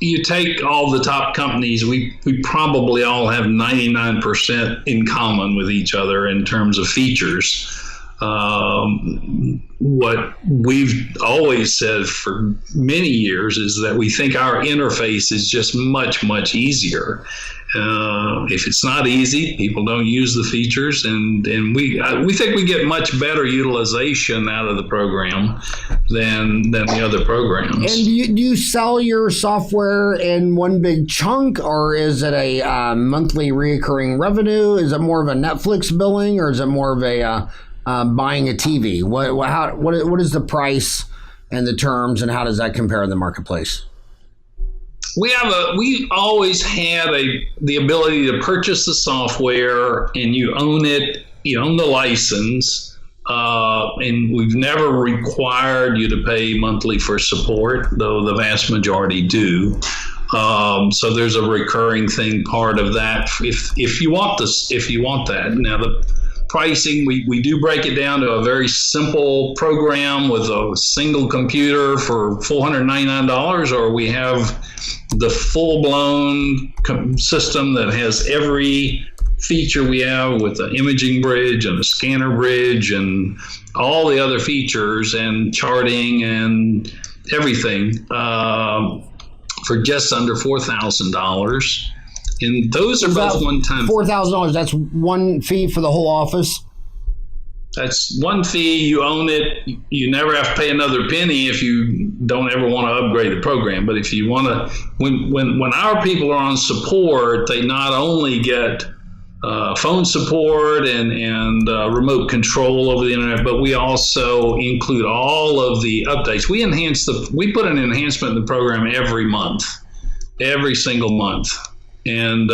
you take all the top companies, we probably all have 99% in common with each other in terms of features. What we've always said for many years is that we think our interface is just much, much easier. If it's not easy, people don't use the features, and we think we get much better utilization out of the program than the other programs. And do you sell your software in one big chunk, or is it a monthly recurring revenue? Is it more of a Netflix billing, or is it more of a buying a TV? What is the price and the terms, and how does that compare in the marketplace? We always had the ability to purchase the software, and you own it. You own the license, and we've never required you to pay monthly for support, though the vast majority do. So there's a recurring thing part of that. If you want that. Now the pricing, we do break it down to a very simple program with a single computer for $499, or we have the full-blown system that has every feature we have, with an imaging bridge and a scanner bridge and all the other features and charting and everything, for just under $4,000. And those are both one-time. $4,000, that's one fee for the whole office? That's one fee. You own it. You never have to pay another penny if you don't ever want to upgrade the program. But if you want to, when our people are on support, they not only get phone support and remote control over the internet, but we also include all of the updates. We put an enhancement in the program every month, every single month. And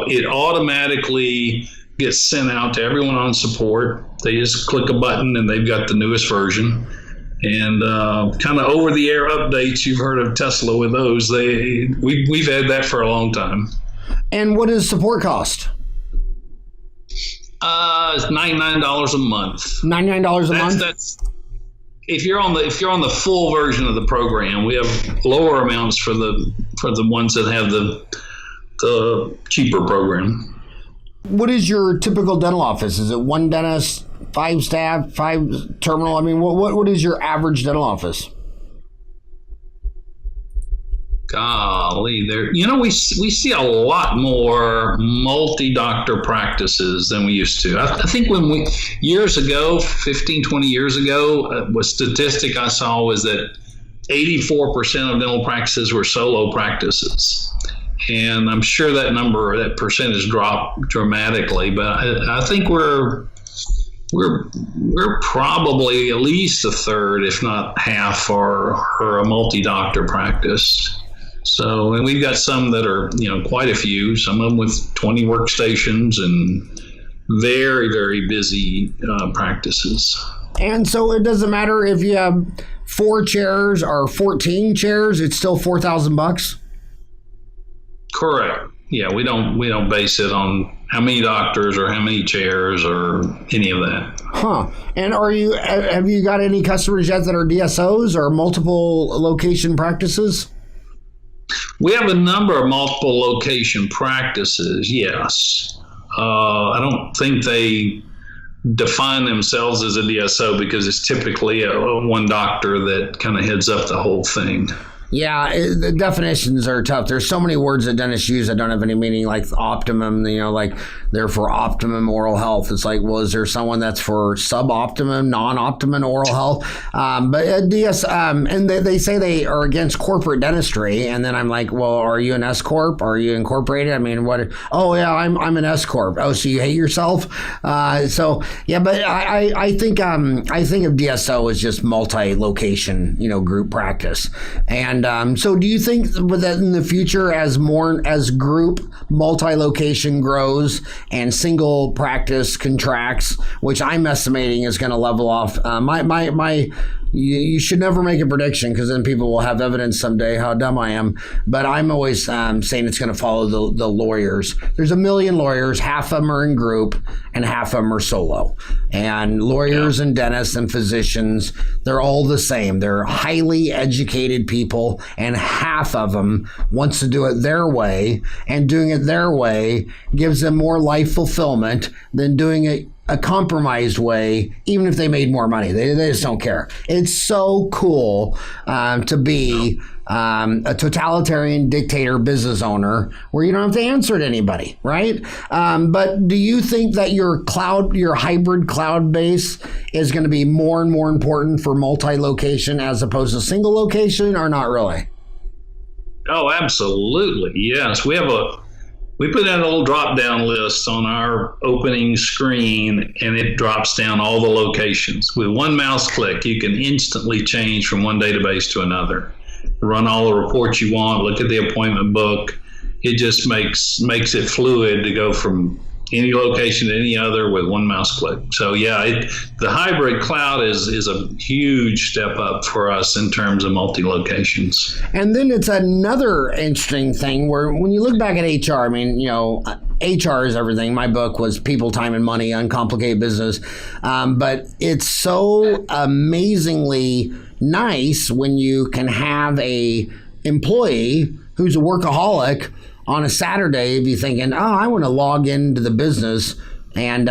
it automatically gets sent out to everyone on support. They just click a button and they've got the newest version. And kind of over-the-air updates, you've heard of Tesla with those. We've had that for a long time. And what does support cost? It's $99 a month. $99 a month? That's if you're on the full version of the program. We have lower amounts for the ones that have the cheaper program. What is your typical dental office? Is it one dentist, 5 staff, 5 terminal? I mean, what is your average dental office? Golly, we see a lot more multi-doctor practices than we used to. I think years ago, 15, 20 years ago, a statistic I saw was that 84% of dental practices were solo practices. And I'm sure that percentage dropped dramatically, but I think we're probably at least a third, if not half, are a multi-doctor practice. So, and we've got some that are, quite a few, some of them with 20 workstations and very, very busy practices. And so it doesn't matter if you have 4 chairs or 14 chairs, it's still $4,000? Correct. Yeah, we don't base it on how many doctors or how many chairs or any of that. Huh. And have you got any customers yet that are DSOs or multiple location practices? We have a number of multiple location practices, yes. I don't think they define themselves as a DSO because it's typically one doctor that kind of heads up the whole thing. Yeah, the definitions are tough. There's so many words that dentists use that don't have any meaning, like optimum, like they're for optimum oral health. It's like, well, is there someone that's for suboptimum, non-optimum oral health? But DS, and they say they are against corporate dentistry. And then I'm like, well, are you an S Corp? Are you incorporated? I mean, what? Oh, yeah, I'm an S Corp. Oh, so you hate yourself? So, yeah, but I think of DSO as just multi-location, group practice. And so do you think that in the future, as group multi-location grows and single practice contracts, which I'm estimating is going to level off, you should never make a prediction because then people will have evidence someday how dumb I am. But I'm always saying it's going to follow the lawyers. There's 1 million lawyers. Half of them are in group and half of them are solo. And lawyers and dentists and physicians, they're all the same. They're highly educated people, and half of them wants to do it their way. And doing it their way gives them more life fulfillment than doing it a compromised way, even if they made more money. They just don't care. It's so cool to be a totalitarian dictator business owner where you don't have to answer to anybody, right? But do you think that your hybrid cloud base is going to be more and more important for multi-location as opposed to single location, or not really? Oh, absolutely. Yes. We put in a little drop-down list on our opening screen, and it drops down all the locations. With one mouse click, you can instantly change from one database to another. Run all the reports you want, look at the appointment book. It just makes it fluid to go from any location to any other with one mouse click. So yeah, the hybrid cloud is a huge step up for us in terms of multi-locations. And then it's another interesting thing where when you look back at HR, I mean, HR is everything. My book was People, Time, and Money, Uncomplicated Business. But it's so amazingly nice when you can have a employee who's a workaholic on a Saturday be thinking, oh, I want to log into the business and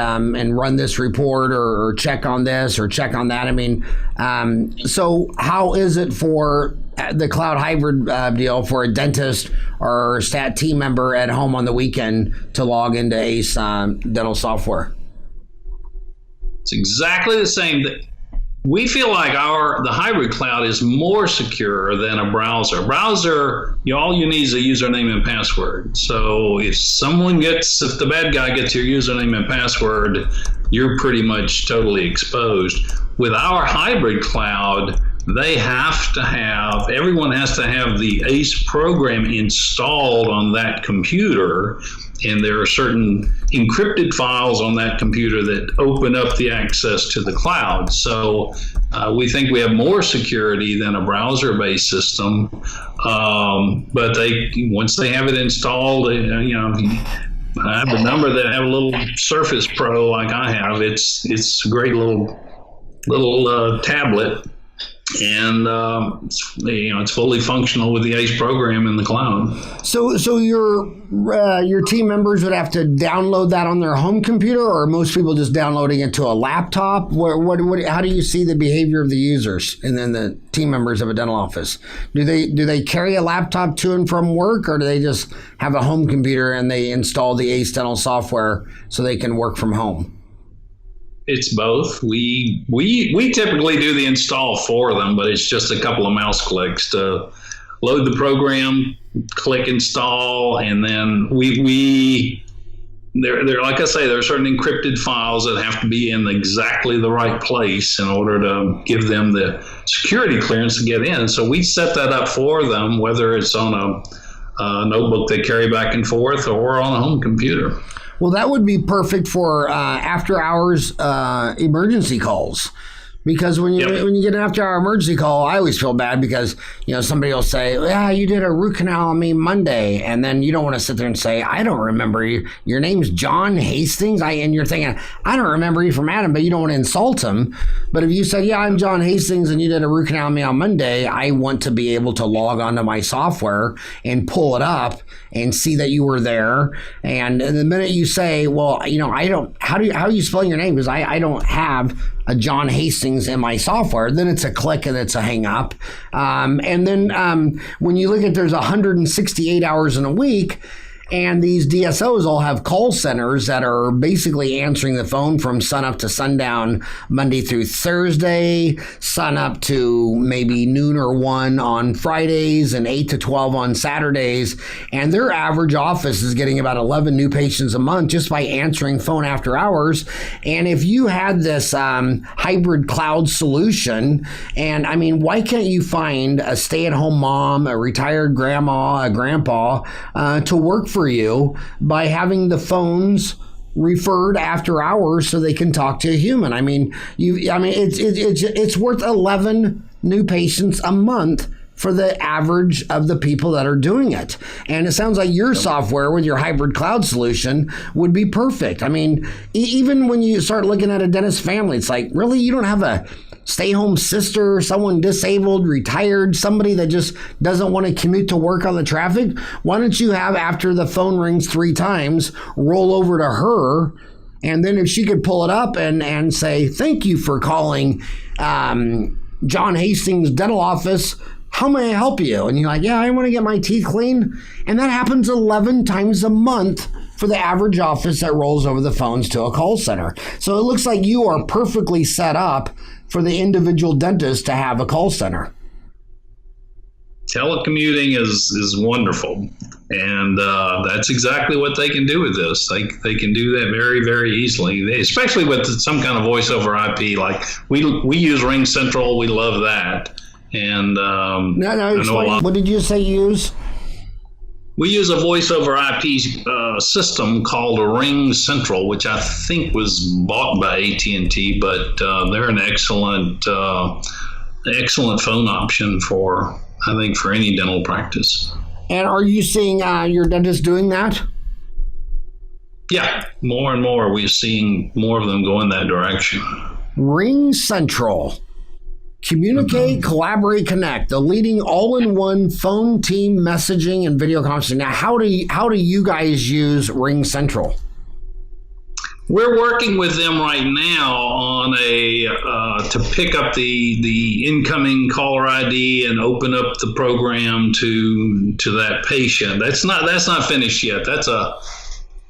run this report or check on this or check on that. I mean, so how is it for the cloud hybrid deal for a dentist or a stat team member at home on the weekend to log into ACE dental software? It's exactly the same. We feel like the hybrid cloud is more secure than a browser. Browser, all you need is a username and password. So if the bad guy gets your username and password, you're pretty much totally exposed. With our hybrid cloud, everyone has to have the ACE program installed on that computer, and there are certain encrypted files on that computer that open up the access to the cloud. So we think we have more security than a browser-based system. But once they have it installed, I have a number that have a little Surface Pro like I have. It's a great little tablet. And it's fully functional with the ACE program in the cloud. So your team members would have to download that on their home computer, or most people just downloading it to a laptop? How do you see the behavior of the users and then the team members of a dental office? Do they carry a laptop to and from work, or do they just have a home computer and they install the ACE dental software so they can work from home? It's both. We typically do the install for them, but it's just a couple of mouse clicks to load the program, click install, and then there like I say, there are certain encrypted files that have to be in exactly the right place in order to give them the security clearance to get in. So we set that up for them, whether it's on a notebook they carry back and forth or on a home computer. Well, that would be perfect for after-hours emergency calls, Because when you get an after-hour emergency call, I always feel bad because, somebody will say, yeah, you did a root canal on me Monday. And then you don't want to sit there and say, I don't remember you. Your name's John Hastings. And you're thinking, I don't remember you from Adam, but you don't want to insult him. But if you said, yeah, I'm John Hastings and you did a root canal on me on Monday, I want to be able to log onto my software and pull it up and see that you were there. And the minute you say, well, I don't, how are you spelling your name? Because I don't have a John Hastings in my software, then it's a click and it's a hang up. And then when you look at there's 168 hours in a week, and these DSOs all have call centers that are basically answering the phone from sunup to sundown, Monday through Thursday, sunup to maybe noon or 1 on Fridays, and 8 to 12 on Saturdays. And their average office is getting about 11 new patients a month just by answering phone after hours. And if you had this hybrid cloud solution, and I mean, why can't you find a stay-at-home mom, a retired grandma, a grandpa to work for you by having the phones referred after hours so they can talk to a human? I mean, it's worth 11 new patients a month for the average of the people that are doing it. And it sounds like your software with your hybrid cloud solution would be perfect. I mean, even when you start looking at a dentist family, it's like, really, you don't have a stay-home sister, someone disabled, retired, somebody that just doesn't want to commute to work on the traffic? Why don't you have, after the phone rings 3 times, roll over to her, and then if she could pull it up and say, thank you for calling John Hastings Dental Office, how may I help you? And you're like, yeah, I want to get my teeth cleaned. And that happens 11 times a month for the average office that rolls over the phones to a call center. So it looks like you are perfectly set up for the individual dentist to have a call center. Telecommuting is wonderful, and that's exactly what they can do with this. They can do that very, very easily, especially with some kind of voice over IP. Like we use Ring Central, we love that. And what did you say you use? We use a voice over IP system called Ring Central, which I think was bought by AT&T, but they're an excellent phone option for any dental practice. And are you seeing your dentist doing that? Yeah, more and more. We're seeing more of them go in that direction. Ring Central. Communicate, collaborate, connect, the leading all-in-one phone, team, messaging, and video conferencing. Now, how do you guys use Ring Central? We're working with them right now on to pick up the incoming caller ID and open up the program to that patient. That's not finished yet.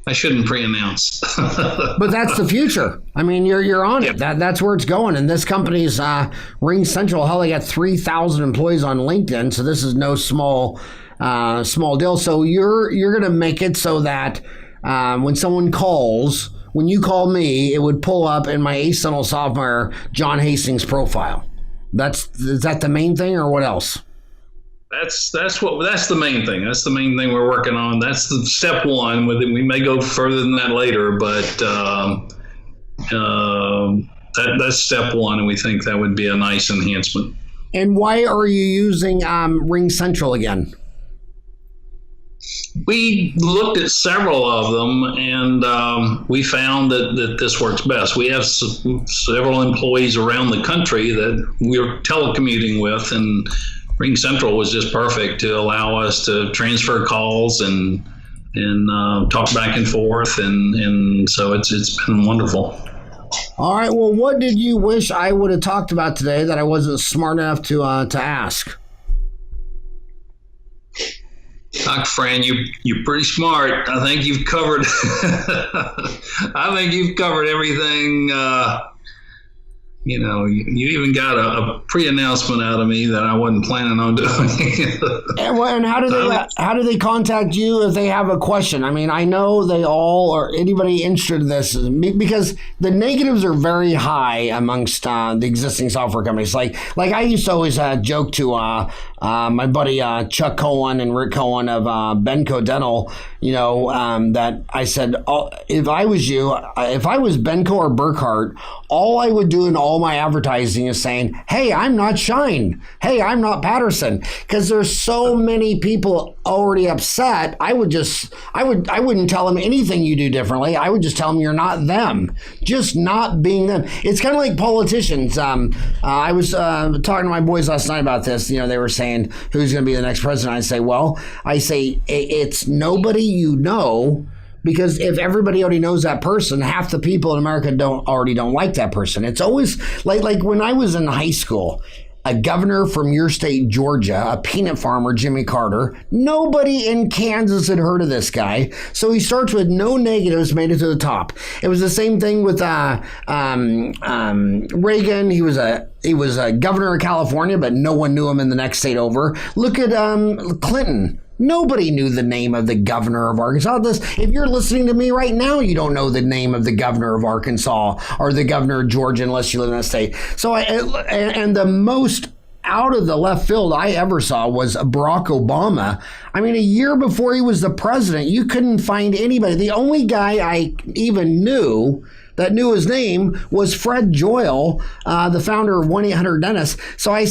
I shouldn't pre-announce. But that's the future. I mean, you're on it. That's where it's going. And this company's Ring Central, hell, they got 3,000 employees on LinkedIn. So this is no small deal. So you're going to make it so that when someone calls, when you call me, it would pull up in my Ace Dental software John Hastings profile. Is that the main thing, or what else? That's the main thing. That's the main thing we're working on. That's the step one. We may go further than that later, but that's step one, and we think that would be a nice enhancement. And why are you using Ring Central again? We looked at several of them, and we found that this works best. We have several employees around the country that we're telecommuting with, and Ring Central was just perfect to allow us to transfer calls and talk back and forth, and so it's been wonderful. All right. Well, what did you wish I would have talked about today that I wasn't smart enough to ask? Dr. Farran, you're pretty smart. I think you've covered. I think you've covered everything. You even got a pre-announcement out of me that I wasn't planning on doing. And how do they contact you if they have a question? I mean, I know they all, or anybody interested in this, because the negatives are very high amongst the existing software companies. Like I used to always joke to my buddy Chuck Cohen and Rick Cohen of Benco Dental, that I said, if I was you, if I was Benco or Burkhart, all I would do in all my advertising is saying, hey, I'm not Shine. Hey, I'm not Patterson. Because there's so many people already upset. I wouldn't tell them anything you do differently. I would just tell them you're not them. Just not being them. It's kind of like politicians. I was talking to my boys last night about this. They were saying who's going to be the next president. I say it's nobody you know. Because if everybody already knows that person, half the people in America don't like that person. It's always like when I was in high school, a governor from your state, Georgia, a peanut farmer, Jimmy Carter, nobody in Kansas had heard of this guy. So he starts with no negatives, made it to the top. It was the same thing with Reagan. He was a governor of California, but no one knew him in the next state over. Look at Clinton. Nobody knew the name of the governor of Arkansas. If you're listening to me right now, you don't know the name of the governor of Arkansas or the governor of Georgia unless you live in that state. So, and the most out of the left field I ever saw was Barack Obama. I mean, a year before he was the president, you couldn't find anybody. The only guy I even knew that knew his name was Fred Joyle, the founder of 1-800-Dentist. So I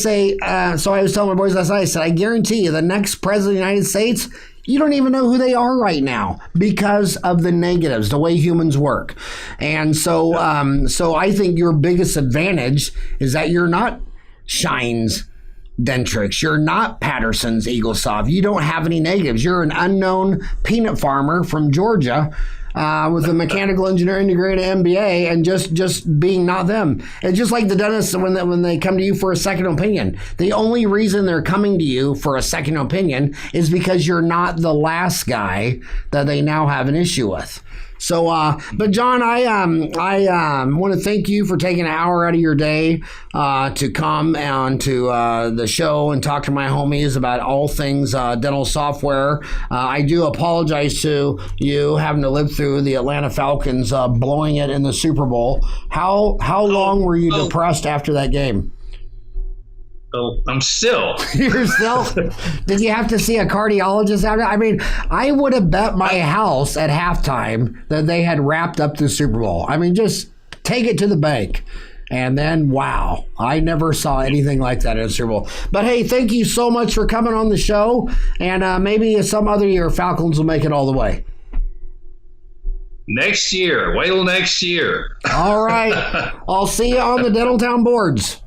was telling my boys last night, I said, I guarantee you the next president of the United States, you don't even know who they are right now because of the negatives, the way humans work. And so I think your biggest advantage is that you're not Shine's Dentrix. You're not Patterson's EagleSoft. You don't have any negatives. You're an unknown peanut farmer from Georgia with a mechanical engineering degree and an MBA, and just being not them. It's just like the dentists when they come to you for a second opinion. The only reason they're coming to you for a second opinion is because you're not the last guy that they now have an issue with. So, but John, I want to thank you for taking an hour out of your day to come on to the show and talk to my homies about all things dental software. I do apologize to you having to live through the Atlanta Falcons blowing it in the Super Bowl. How long were you depressed after that game? Oh, I'm still. You're still? Did you have to see a cardiologist after? I mean, I would have bet my house at halftime that they had wrapped up the Super Bowl. I mean, just take it to the bank. And then, wow, I never saw anything like that in a Super Bowl. But hey, thank you so much for coming on the show. And maybe some other year, Falcons will make it all the way. Next year. Wait till next year. All right. I'll see you on the Dental Town boards.